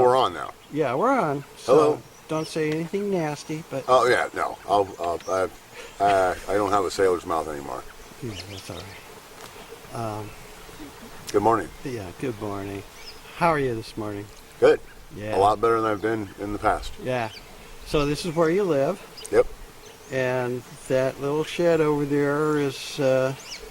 we're on now. Yeah, we're on. So Hello. don't say anything nasty, but Oh yeah, no. I don't have a sailor's mouth anymore. yeah, that's all right. Good morning. Yeah, good morning. How are you this morning? Good. Yeah. A lot better than I've been in the past. Yeah. So this is where you live, Yep. and that little shed over there is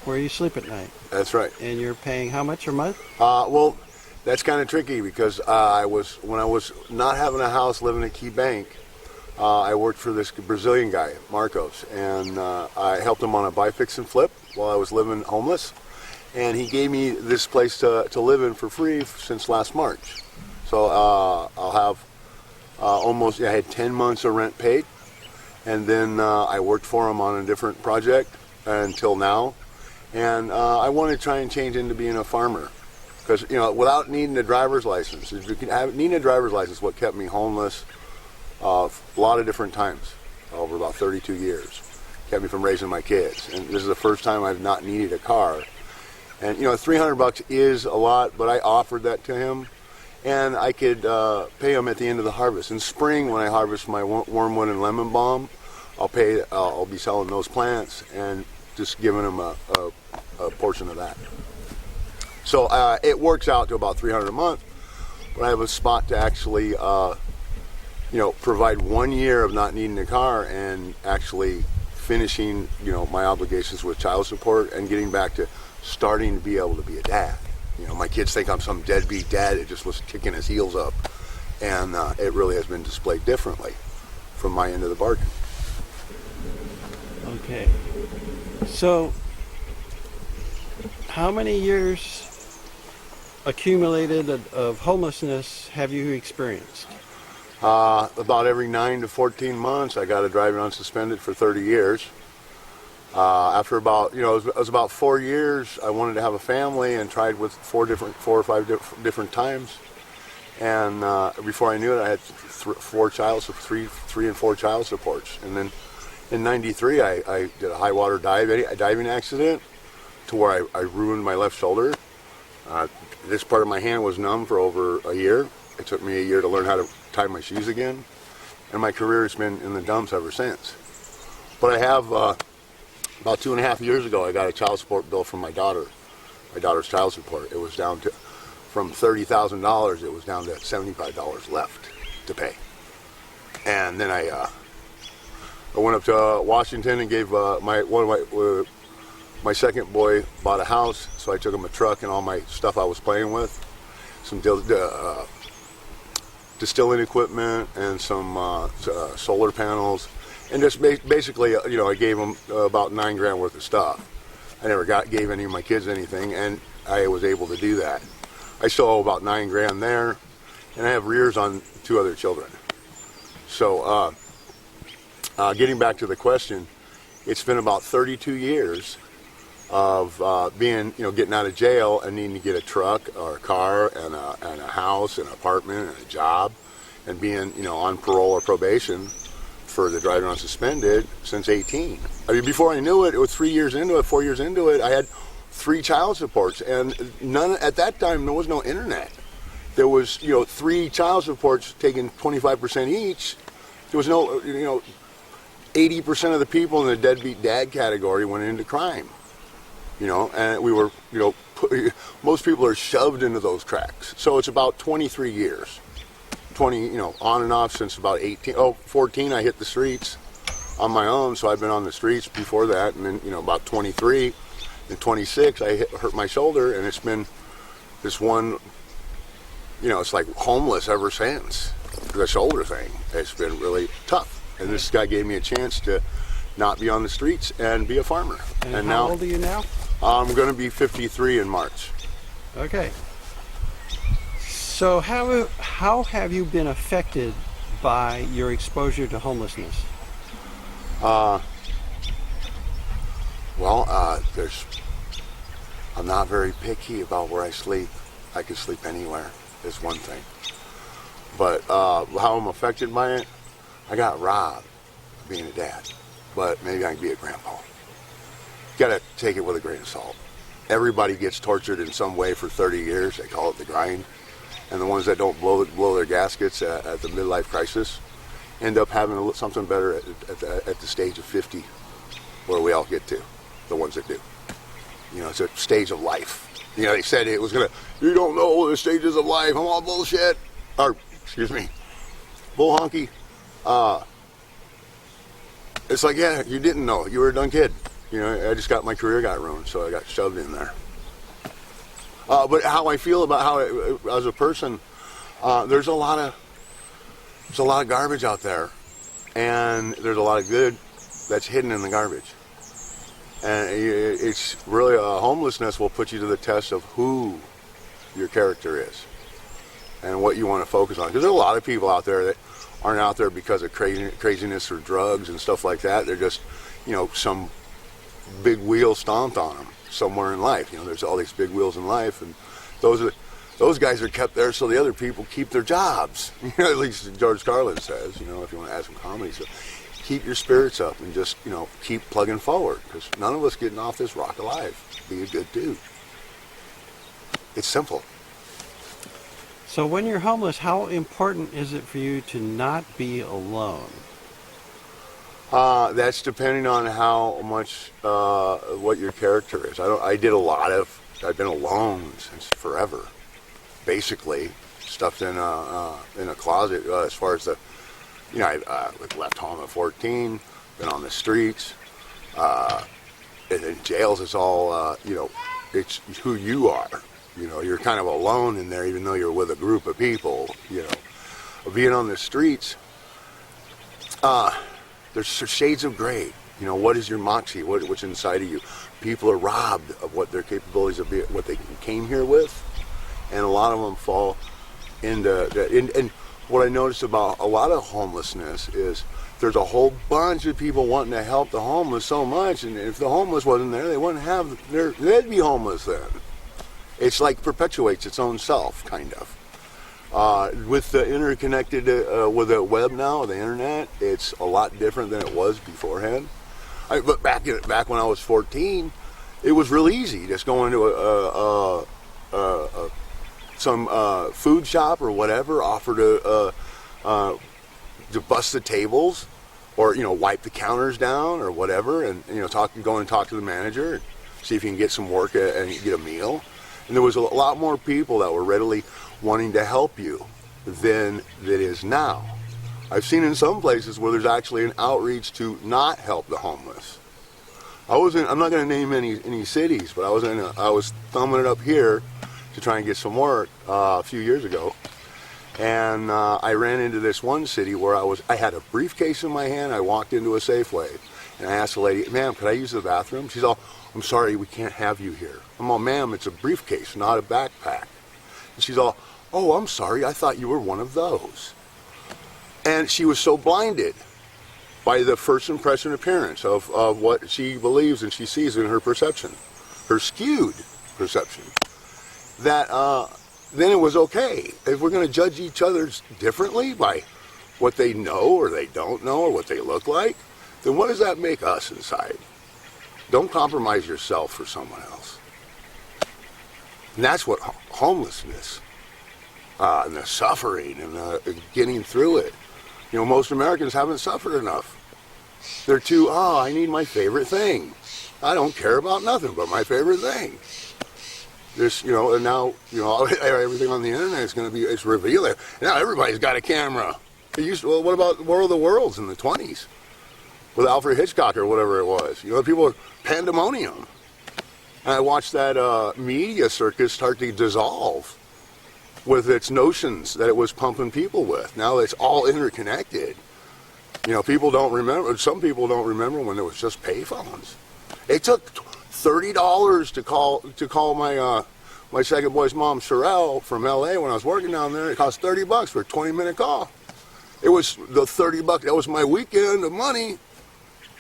where you sleep at night. That's right. And you're paying how much a month? Well, that's kind of tricky because when I was not having a house living at Key Bank, I worked for this Brazilian guy, Marcos, and I helped him on a buy, fix, and flip while I was living homeless. And he gave me this place to live in for free since last March. So I'll have I had 10 months of rent paid. And then I worked for him on a different project until now. And I want to try and change into being a farmer. Because, without needing a driver's license, needing a driver's license is what kept me homeless a lot of different times over about 32 years. Kept me from raising my kids. And this is the first time I've not needed a car. And, $300 is a lot, but I offered that to him. And I could pay him at the end of the harvest. In spring, when I harvest my wormwood and lemon balm, I'll be selling those plants and just giving him a portion of that. So it works out to about $300 a month, but I have a spot to actually, provide 1 year of not needing a car and actually finishing, my obligations with child support and getting back to starting to be able to be a dad. My kids think I'm some deadbeat dad that just was kicking his heels up, and it really has been displayed differently from my end of the bargain. Okay. So, how many years accumulated of homelessness have you experienced? About every 9 to 14 months, I got a driving unsuspended for 30 years. After about, it was about 4 years, I wanted to have a family and tried with four or five different times. And before I knew it, I had three and four child supports. And then in '93, I did a high water diving accident to where I ruined my left shoulder. This part of my hand was numb for over a year. It took me a year to learn how to tie my shoes again. And my career has been in the dumps ever since. But I have, about 2.5 years ago, I got a child support bill from my daughter's child support. It was down to, from $30,000, it was down to $75 left to pay. And then I went up to Washington and gave my second boy bought a house, so I took him a truck and all my stuff I was playing with, some distilling equipment and some solar panels, and just basically, I gave him about $9,000 worth of stuff. I never gave any of my kids anything, and I was able to do that. I still owe about $9,000 there, and I have arrears on 2 other children. So, getting back to the question, it's been about 32 years of getting out of jail and needing to get a truck or a car and a house and an apartment and a job, and being on parole or probation for the driving unsuspended since 18. I mean, before I knew it, it was 4 years into it, I had 3 child supports, and at that time there was no internet. There was 3 child supports taking 25% each. There was no 80% of the people in the deadbeat dad category went into crime. And we were, most people are shoved into those tracks. So it's about 23 years. 20, on and off since about 14 I hit the streets on my own, so I've been on the streets before that, and then, about 23 and 26 I hurt my shoulder, and it's been this one, it's like homeless ever since. The shoulder thing, it's been really tough, and this guy gave me a chance to not be on the streets and be a farmer. And how now, old are you now? I'm going to be 53 in March. Okay. So how have you been affected by your exposure to homelessness? I'm not very picky about where I sleep. I can sleep anywhere, is one thing. But how I'm affected by it, I got robbed being a dad. But maybe I can be a grandpa. Got to take it with a grain of salt. Everybody gets tortured in some way for 30 years. They call it the grind. and the ones that don't blow their gaskets at the midlife crisis end up having something better at the stage of 50, where we all get to, the ones that do. You know, it's a stage of life. You know, they said it was gonna, you don't know the stages of life, I'm all bullshit. Or, excuse me, bull honky. It's like, yeah, you didn't know, you were a dumb kid. You know, I just got, my career got ruined, so I got shoved in there. But how I feel about as a person, there's a lot of garbage out there, and there's a lot of good that's hidden in the garbage. And it's really, homelessness will put you to the test of who your character is and what you want to focus on. Because there are a lot of people out there that aren't out there because of craziness or drugs and stuff like that. They're just, you know, some big wheel stomped on them somewhere in life. You know, there's all these big wheels in life, and those guys are kept there so the other people keep their jobs. You know, at least George Carlin says, you know, if you want to add some comedy. So keep your spirits up and just, you know, keep plugging forward, because none of us getting off this rock alive. Be a good dude. It's simple. So when you're homeless, how important is it for you to not be alone? That's depending on how much, what your character is. I've been alone since forever, basically, stuffed in a closet, as far as the, you know, I left home at 14, been on the streets, and in jails it's all, you know, it's who you are. You know, you're kind of alone in there, even though you're with a group of people, you know. Being on the streets, there's shades of gray. You know, what is your moxie? What's inside of you? People are robbed of what their capabilities of what they came here with, and a lot of them fall into that. And what I noticed about a lot of homelessness is there's a whole bunch of people wanting to help the homeless so much, and if the homeless wasn't there, they wouldn't have they'd be homeless then. It's like perpetuates its own self, kind of. With the interconnected, with the web now, the internet, it's a lot different than it was beforehand. But back when I was 14, it was real easy. Just going to some food shop or whatever, offer to bust the tables, or, you know, wipe the counters down or whatever, and, you know, go and talk to the manager, and see if you can get some work and get a meal. And there was a lot more people that were readily wanting to help you than it is now. I've seen in some places where there's actually an outreach to not help the homeless. I'm not going to name any cities, but I was thumbing it up here to try and get some work a few years ago, and I ran into this one city where I had a briefcase in my hand. I walked into a Safeway, and I asked the lady, "Ma'am, could I use the bathroom?" She's all, "I'm sorry, we can't have you here." I'm all, "Ma'am, it's a briefcase, not a backpack." And she's all, "Oh, I'm sorry, I thought you were one of those." And she was so blinded by the first impression appearance of what she believes and she sees in her perception, her skewed perception, that then it was okay. If we're going to judge each other differently by what they know or they don't know or what they look like, then what does that make us inside? Don't compromise yourself for someone else. And that's what homelessness, and the suffering and getting through it. You know, most Americans haven't suffered enough. They're too, I need my favorite thing. I don't care about nothing but my favorite thing. This, you know, and now, you know, everything on the internet is going to be, it's revealing. Now everybody's got a camera. Well, what about War of the Worlds in the 20s? With Alfred Hitchcock or whatever it was. You know, people were pandemonium. And I watched that media circus start to dissolve with its notions that it was pumping people with. Now it's all interconnected. You know, people don't remember, some people don't remember when there was just payphones. It took $30 to call my second boy's mom, Sherelle, from LA when I was working down there. It cost $30 for a 20-minute call. It was the $30, that was my weekend of money.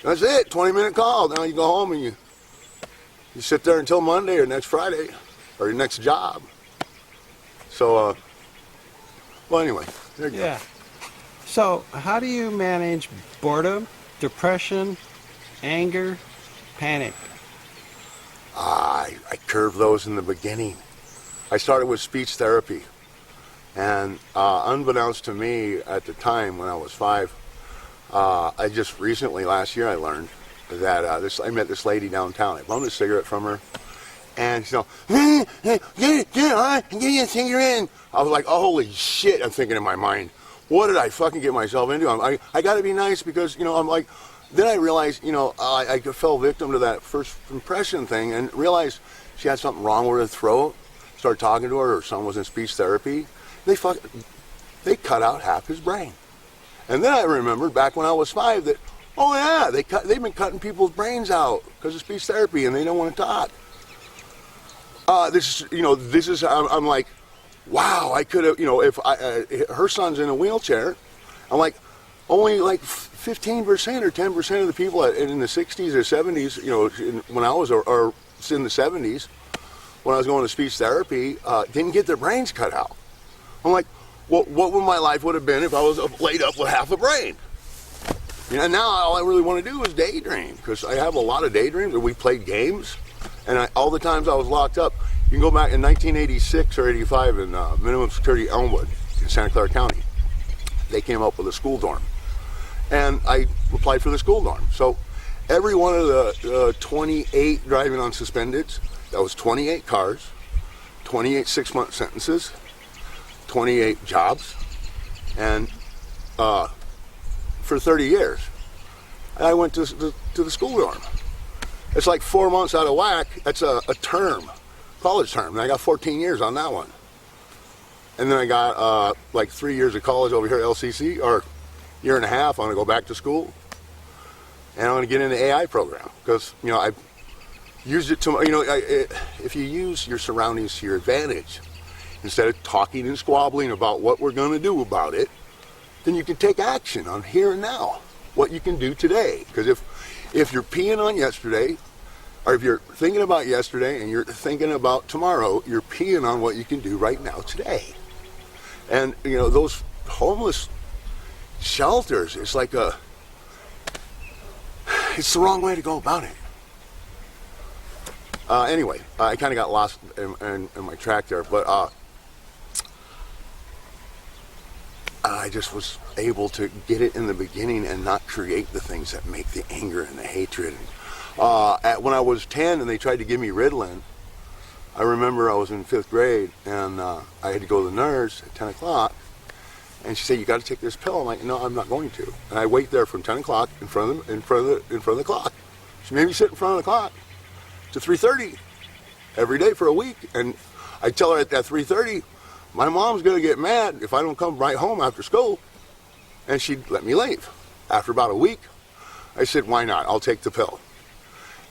That's it, 20-minute call. Now you go home and you sit there until Monday or next Friday or your next job. So, well, anyway, there you go. So, how do you manage boredom, depression, anger, panic? I curved those in the beginning. I started with speech therapy. And unbeknownst to me at the time when I was 5, I just recently, last year, I learned that I met this lady downtown. I bummed a cigarette from her, and she's all, get you a cigarette. I was like, oh, holy shit, I'm thinking in my mind, what did I fucking get myself into? I got to be nice because, I'm like, then I realized, I fell victim to that first impression thing and realized she had something wrong with her throat. Started talking to her son was in speech therapy. They cut out half his brain. And then I remembered back when I was 5 that, oh yeah, they've been cutting people's brains out because of speech therapy and they don't want to talk. I'm like, wow, I could have, if her son's in a wheelchair, I'm like, only like 15% or 10% of the people in the 60s or 70s, when I was, or in the 70s, when I was going to speech therapy, didn't get their brains cut out. I'm like, well, what would my life would have been if I was laid up with half a brain? Now all I really want to do is daydream, because I have a lot of daydreams, and we played games, and all the times I was locked up, you can go back in 1986 or 85 in minimum security Elmwood in Santa Clara County. They came up with a school dorm, and I applied for the school dorm. So every one of the 28 driving on suspendeds, that was 28 cars, 28 6-month sentences, 28 jobs, and for 30 years. And I went to the school dorm. It's like 4 months out of whack. That's a term, college term, and I got 14 years on that one. And then I got like 3 years of college over here at LCC, or year and a half. I'm going to go back to school, and I'm going to get in the AI program because I used it to if you use your surroundings to your advantage, instead of talking and squabbling about what we're going to do about it, then you can take action on here and now, what you can do today. Because if you're peeing on yesterday, or if you're thinking about yesterday and you're thinking about tomorrow, you're peeing on what you can do right now today. And those homeless shelters, it's the wrong way to go about it. Anyway, I kind of got lost in my track there, but I just was able to get it in the beginning and not create the things that make the anger and the hatred. When I was 10 and they tried to give me Ritalin, I remember I was in 5th grade and I had to go to the nurse at 10 o'clock, and she said, "You got to take this pill." I'm like, "No, I'm not going to." And I wait there from 10 o'clock in front of the clock. She made me sit in front of the clock to 3:30 every day for a week, and I tell her at 3:30, my mom's going to get mad if I don't come right home after school, and she'd let me leave. After about a week, I said, "Why not? I'll take the pill."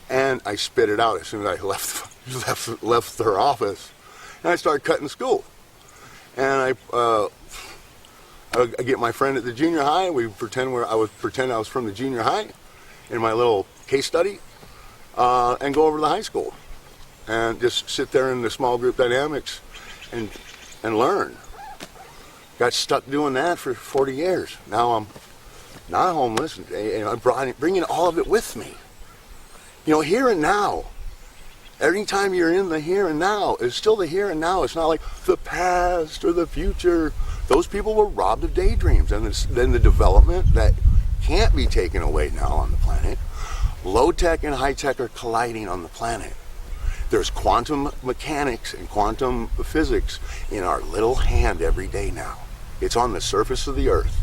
And I spit it out as soon as I left her office, and I started cutting school. And I get my friend at the junior high. We pretend I was from the junior high in my little case study, and go over to the high school and just sit there in the small group dynamics and learn. Got stuck doing that for 40 years. Now I'm not homeless, and I'm bringing all of it with me. Here and now. Every time you're in the here and now, it's still the here and now. It's not like the past or the future. Those people were robbed of daydreams, and then the development that can't be taken away now on the planet. Low tech and high tech are colliding on the planet. There's quantum mechanics and quantum physics in our little hand every day now. It's on the surface of the earth.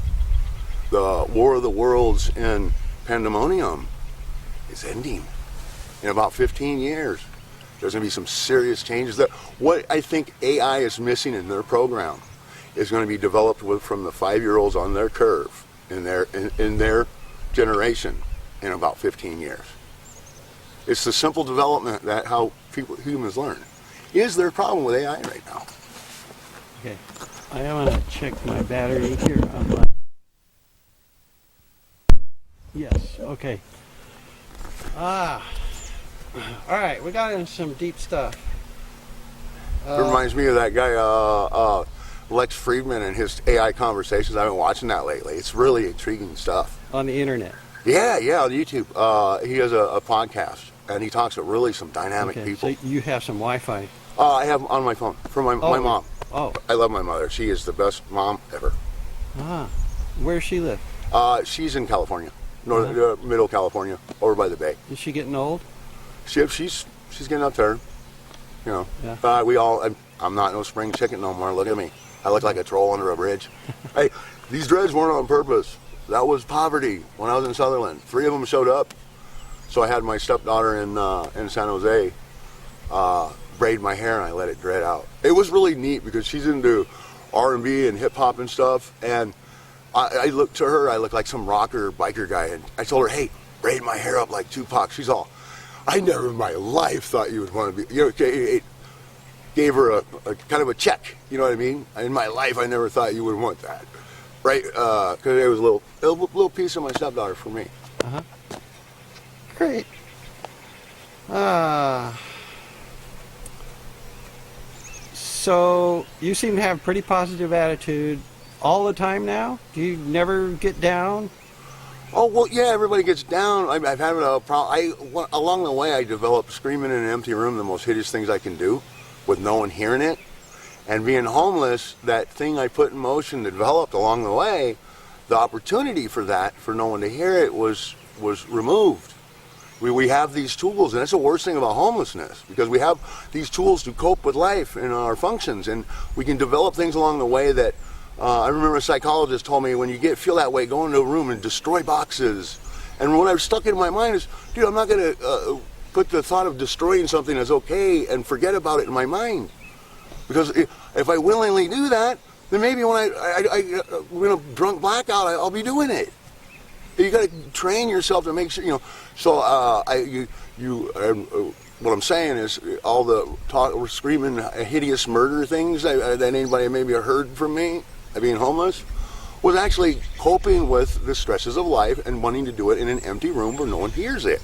The War of the Worlds in Pandemonium is ending in about 15 years. There's going to be some serious changes. What I think AI is missing in their program is going to be developed from the 5-year-olds on their curve in their generation in about 15 years. It's the simple development that how humans learn. Is there a problem with AI right now? Okay, I want to check my battery here on my... Yes, okay. All right, we got into some deep stuff. It reminds me of that guy, Lex Friedman, and his AI conversations. I've been watching that lately. It's really intriguing stuff. On the internet? Yeah, on YouTube. He has a podcast, and he talks to really some dynamic people. So you have some Wi-Fi? I have on my phone from my mom. Oh. I love my mother. She is the best mom ever. Ah. Where does she live? She's in California, middle California, over by the bay. Is she getting old? She's getting up there. You know. Yeah. I'm not no spring chicken no more. Look at me. I look like a troll under a bridge. Hey, these dreads weren't on purpose. That was poverty when I was in Sutherland. 3 of them showed up. So I had my stepdaughter in San Jose braid my hair, and I let it dread out. It was really neat because she's into R&B and hip hop and stuff, and I looked to her. I looked like some rocker biker guy, and I told her, "Hey, braid my hair up like Tupac." She's all, "I never in my life thought you would want to be." You know, it gave her a kind of a check. You know what I mean? In my life, I never thought you would want that, right? Because it was a little piece of my stepdaughter for me. Great. So you seem to have a pretty positive attitude all the time now? Do you never get down? Oh, well, yeah, everybody gets down. I've had a problem. Along the way, I developed screaming in an empty room, the most hideous things I can do with no one hearing it. And being homeless, that thing I put in motion developed along the way, the opportunity for that, for no one to hear it, was removed. We have these tools, and that's the worst thing about homelessness, because we have these tools to cope with life and our functions, and we can develop things along the way that, I remember a psychologist told me, when you feel that way, go into a room and destroy boxes. And what I was stuck in my mind is, dude, I'm not going to put the thought of destroying something as okay and forget about it in my mind. Because if I willingly do that, then maybe when when a drunk blackout, I'll be doing it. You got to train yourself to make sure, you know. So what I'm saying is, all the talk, we're screaming hideous murder things that anybody maybe heard from me, being homeless, was actually coping with the stresses of life and wanting to do it in an empty room where no one hears it.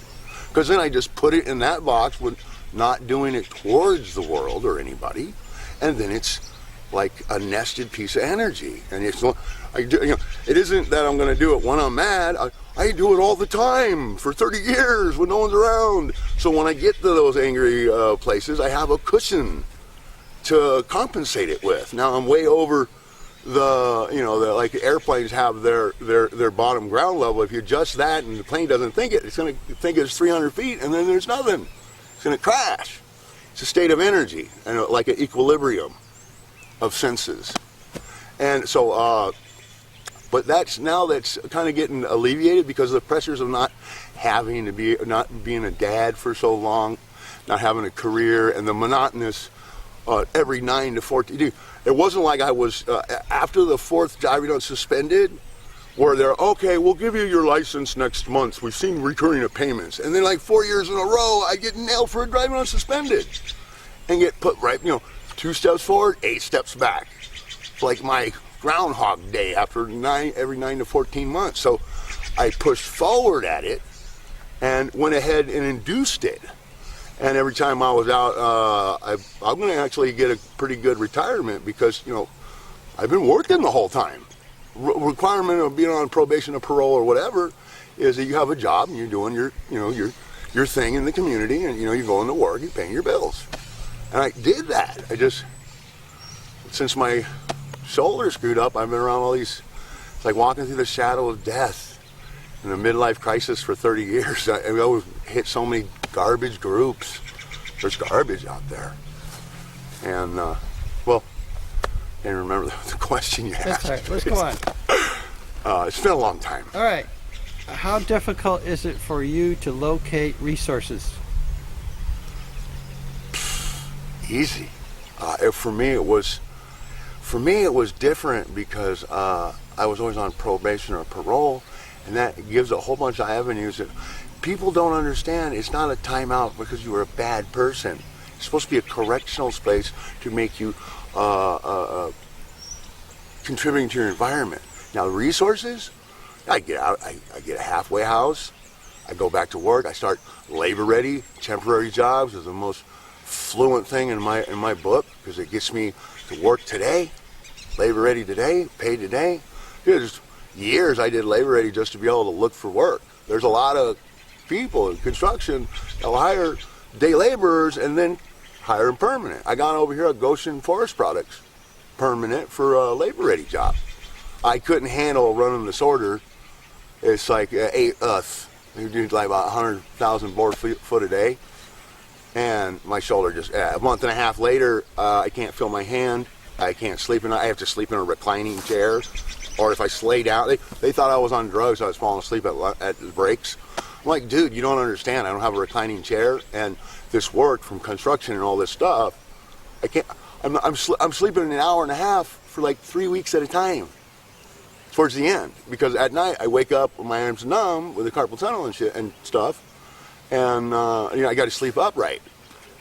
Because then I just put it in that box with not doing it towards the world or anybody, and then it's like a nested piece of energy. And it's not, it isn't that I'm going to do it when I'm mad. I do it all the time for 30 years when no one's around. So when I get to those angry places, I have a cushion to compensate it with. Now I'm way over like airplanes have their bottom ground level. If you adjust that and the plane doesn't think it, it's going to think it's 300 feet, and then there's nothing. It's going to crash. It's a state of energy, and like an equilibrium of senses. And so, but that's kind of getting alleviated because of the pressures of not being a dad for so long, not having a career, and the monotonous every 9 to 14. Dude, it wasn't like I was after the 4th driving on suspended, where they're okay, we'll give you your license next month. We've seen recurring payments, and then like 4 years in a row, I get nailed for driving on suspended, and get put 2 steps forward, 8 steps back. It's like my Groundhog Day after every 9 to 14 months. So I pushed forward at it and went ahead and induced it. And every time I was out, I'm going to actually get a pretty good retirement because, I've been working the whole time. Requirement of being on probation or parole or whatever is that you have a job and you're doing your thing in the community, and you're going to work, you're paying your bills. And I did that. Since my shoulder screwed up, I've been around all these, it's like walking through the shadow of death in a midlife crisis for 30 years. I always hit so many garbage groups. There's garbage out there. And, I can't remember the question you asked. That's all right. Let's go on. It's been a long time. All right. How difficult is it for you to locate resources? Easy. For me, it was different because I was always on probation or parole, and that gives a whole bunch of avenues that people don't understand. It's not a timeout because you were a bad person. It's supposed to be a correctional space to make you contributing to your environment. Now, the resources, I get out, I get a halfway house, I go back to work, I start labor ready. Temporary jobs is the most fluent thing in my book because it gets me to work today, labor ready today, pay today. There's years I did labor ready just to be able to look for work. There's a lot of people in construction that'll hire day laborers and then hire them permanent. I got over here at Goshen Forest Products, permanent for a labor ready job. I couldn't handle running the sorter. It's like you do like about 100,000 board foot a day, and my shoulder just a month and a half later, I can't feel my hand. I can't sleep, and I have to sleep in a reclining chair, or if I lay down, they thought I was on drugs. I was falling asleep at the breaks. I'm like, dude, you don't understand. I don't have a reclining chair, and this work from construction and all this stuff, I can't. I'm sleeping an hour and a half for like 3 weeks at a time. Towards the end, because at night I wake up with my arms numb with the carpal tunnel and shit and stuff, and I got to sleep upright.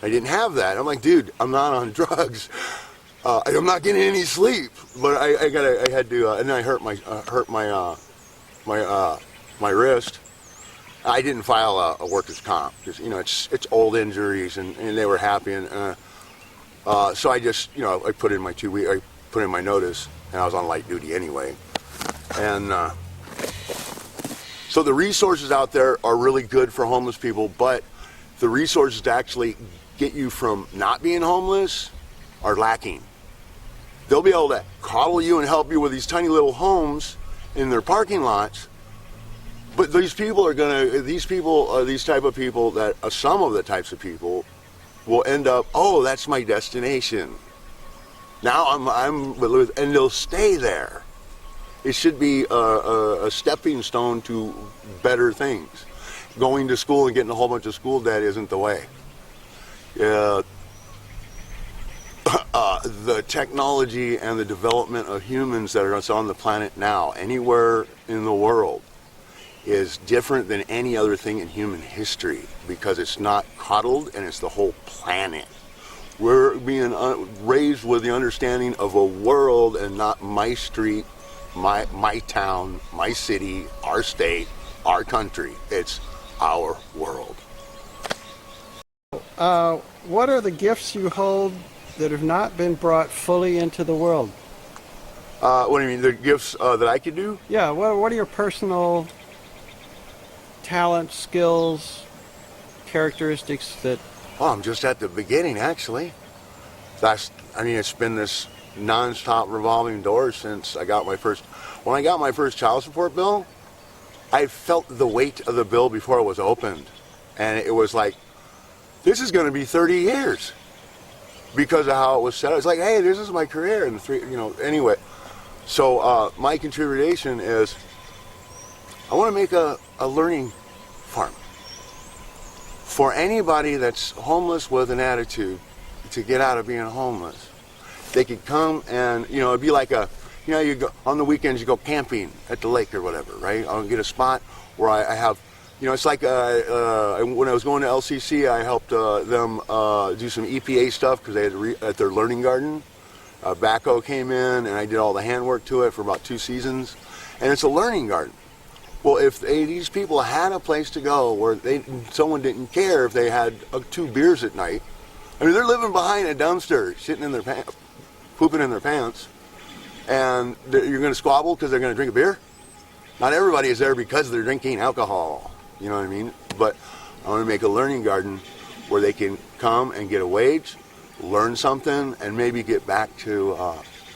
I didn't have that. I'm like, dude, I'm not on drugs. I'm not getting any sleep. But I had to, and then I hurt my wrist. I didn't file a workers' comp because it's old injuries, and they were happy, and so I just I put in my 2 week, I put in my notice, and I was on light duty anyway. And so the resources out there are really good for homeless people, but the resources to actually get you from not being homeless are lacking. They'll be able to coddle you and help you with these tiny little homes in their parking lots, but these type of people, that some of the types of people will end up, oh, that's my destination. Now and they'll stay there. It should be a stepping stone to better things. Going to school and getting a whole bunch of school debt isn't the way. The technology and the development of humans that are on the planet now, anywhere in the world, is different than any other thing in human history because it's not coddled and it's the whole planet. We're being raised with the understanding of a world and not my street, my town, my city, our state, our country. It's our world. What are the gifts you hold that have not been brought fully into the world? What do you mean, the gifts that I could do? Yeah, what are your personal talents, skills, characteristics that... Oh, I'm just at the beginning, actually. It's been this non-stop revolving door since I got my first... When I got my first child support bill, I felt the weight of the bill before it was opened. And it was like, this is going to be 30 years because of how it was set up. It's like, hey, this is my career. And anyway. So my contribution is I want to make a learning farm for anybody that's homeless with an attitude to get out of being homeless. They could come and, it'd be like you go on the weekends, you go camping at the lake or whatever, right? I'll get a spot where I have, it's like when I was going to LCC, I helped them do some EPA stuff because they had at their learning garden. Backhoe came in and I did all the handwork to it for about 2 seasons. And it's a learning garden. Well, if these people had a place to go where someone didn't care if they had 2 beers at night. I mean, they're living behind a dumpster, shitting in their pants, pooping in their pants, and you're going to squabble because they're going to drink a beer? Not everybody is there because they're drinking alcohol, you know what I mean? But I want to make a learning garden where they can come and get a wage, learn something, and maybe get back to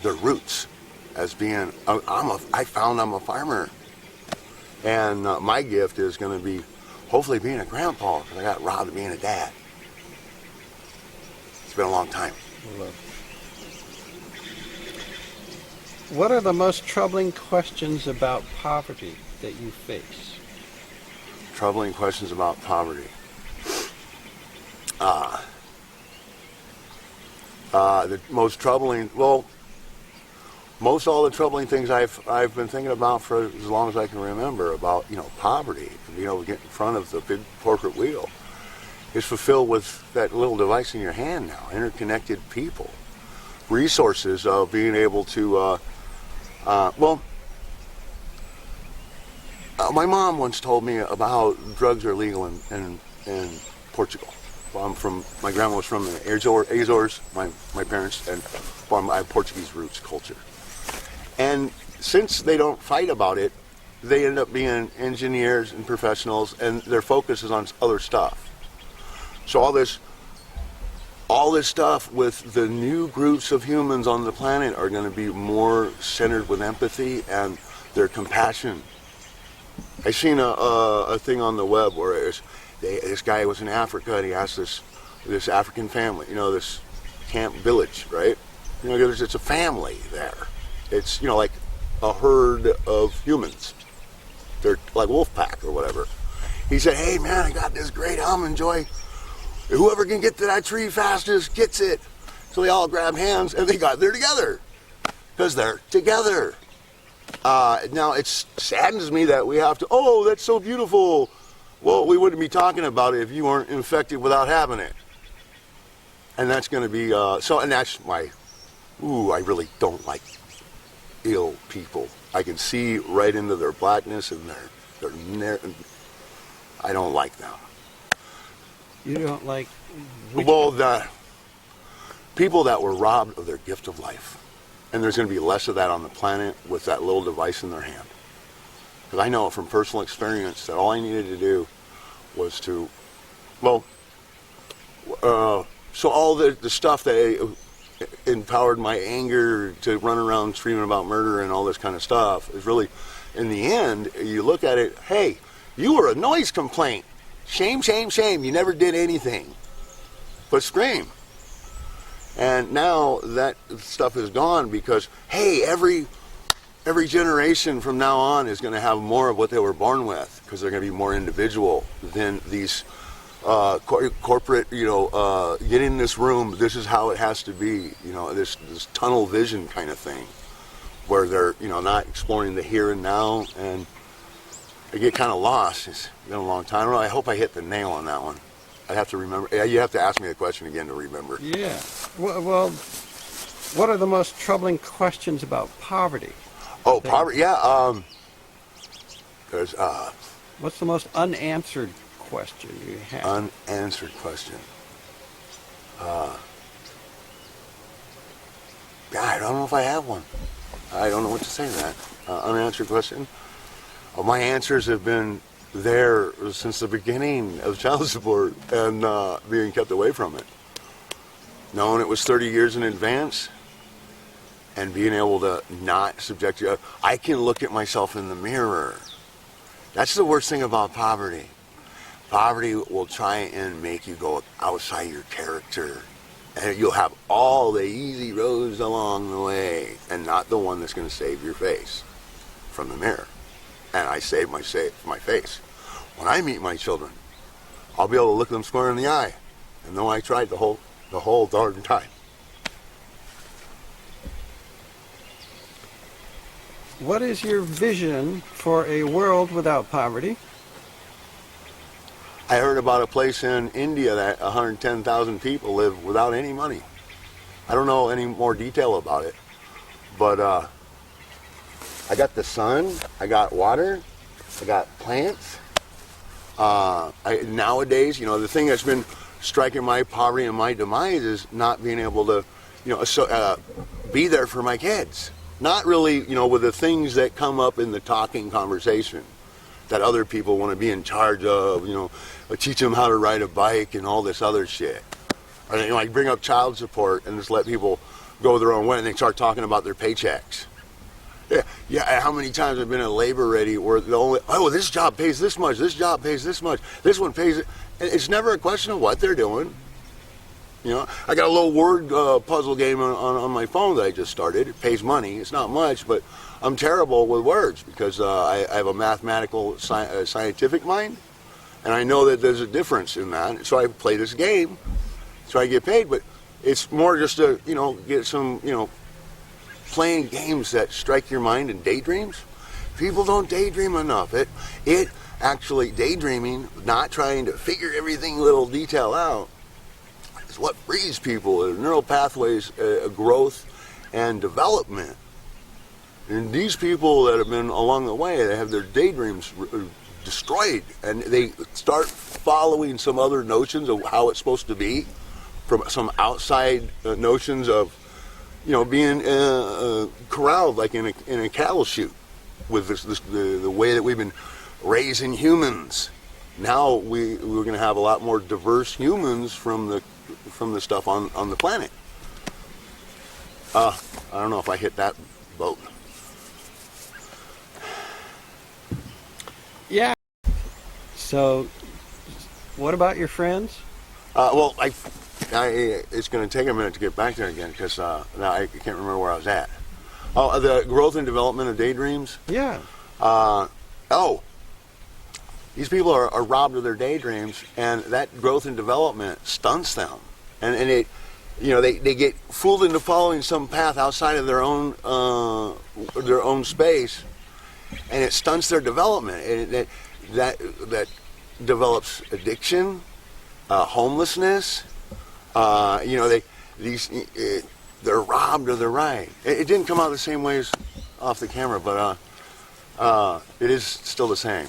their roots as being, I found I'm a farmer. And my gift is going to be hopefully being a grandpa because I got robbed of being a dad. It's been a long time. What are the most troubling questions about poverty that you face? Troubling questions about poverty. The most troubling, most all the troubling things I've been thinking about for as long as I can remember about poverty, get in front of the big corporate wheel, is fulfilled with that little device in your hand now. Interconnected people, resources of being able to. My mom once told me about how drugs are legal in Portugal. My grandma was from the Azores, my parents, and I have Portuguese roots culture. And since they don't fight about it, they end up being engineers and professionals, and their focus is on other stuff. So all all this stuff with the new groups of humans on the planet are going to be more centered with empathy and their compassion. I seen a thing on the web where this guy was in Africa and he asked this African family, this camp village, right? It's a family there. It's, like a herd of humans. They're like wolf pack or whatever. He said, hey man, I got this great almond joy. Whoever can get to that tree fastest gets it. So they all grabbed hands and they got there together. Because they're together. Now it saddens me that we have to, oh, that's so beautiful. Well, we wouldn't be talking about it if you weren't infected without having it. And that's going to be, and that's I really don't like ill people. I can see right into their blackness and I don't like them. You don't like... Well, the people that were robbed of their gift of life. And there's going to be less of that on the planet with that little device in their hand. Because I know from personal experience that all I needed to do was to, so all the stuff that empowered my anger to run around screaming about murder and all this kind of stuff is really, in the end, you look at it, hey, you were a noise complaint. Shame, shame, shame. You never did anything but scream. And now that stuff is gone because, hey, every generation from now on is going to have more of what they were born with because they're going to be more individual than these corporate, get in this room, this is how it has to be, this tunnel vision kind of thing where they're, not exploring the here and now, and I get kind of lost. It's been a long time. I don't know, I hope I hit the nail on that one. I have to remember. Yeah, you have to ask me the question again to remember. Yeah. Well, what are the most troubling questions about poverty? Oh, poverty. Yeah. There's. What's the most unanswered question you have? Unanswered question. I don't know if I have one. I don't know what to say to that. Unanswered question. My answers have been there since the beginning of child support and being kept away from it. Knowing it was 30 years in advance and being able to not subject you. I can look at myself in the mirror. That's the worst thing about poverty. Poverty will try and make you go outside your character. And you'll have all the easy roads along the way and not the one that's going to save your face from the mirror. And I save my face. When I meet my children, I'll be able to look them square in the eye and know I tried the whole darn time. What is your vision for a world without poverty? I heard about a place in India that 110,000 people live without any money. I don't know any more detail about it, but I got the sun, I got water, I got plants. Nowadays, the thing that's been striking my poverty and my demise is not being able to, be there for my kids. Not really, with the things that come up in the talking conversation that other people want to be in charge of, teach them how to ride a bike and all this other shit. Or, I bring up child support and just let people go their own way and they start talking about their paychecks. Yeah. How many times I've been in labor ready where this job pays this much, this job pays this much, this one pays it. It's never a question of what they're doing. I got a little word puzzle game on my phone that I just started. It pays money. It's not much, but I'm terrible with words because I have a mathematical, scientific mind, and I know that there's a difference in that. So I play this game, so I get paid. But it's more just to get some playing games that strike your mind and daydreams. People don't daydream enough. It actually daydreaming, not trying to figure everything little detail out, is what frees people. Neural pathways, growth, and development. And these people that have been along the way, they have their daydreams destroyed, and they start following some other notions of how it's supposed to be, from some outside notions of, being corralled like in a cattle chute with the way that we've been raising humans. Now we're going to have a lot more diverse humans from from the stuff on the planet. I don't know if I hit that boat. Yeah. So, what about your friends? Well, it's going to take a minute to get back there again because now I can't remember where I was at. Oh, the growth and development of daydreams. Yeah. These people are robbed of their daydreams, and that growth and development stunts them, and it, they get fooled into following some path outside of their own space, and it stunts their development, and that develops addiction, homelessness. They're robbed of their right. It didn't come out the same way as off the camera, but it is still the same.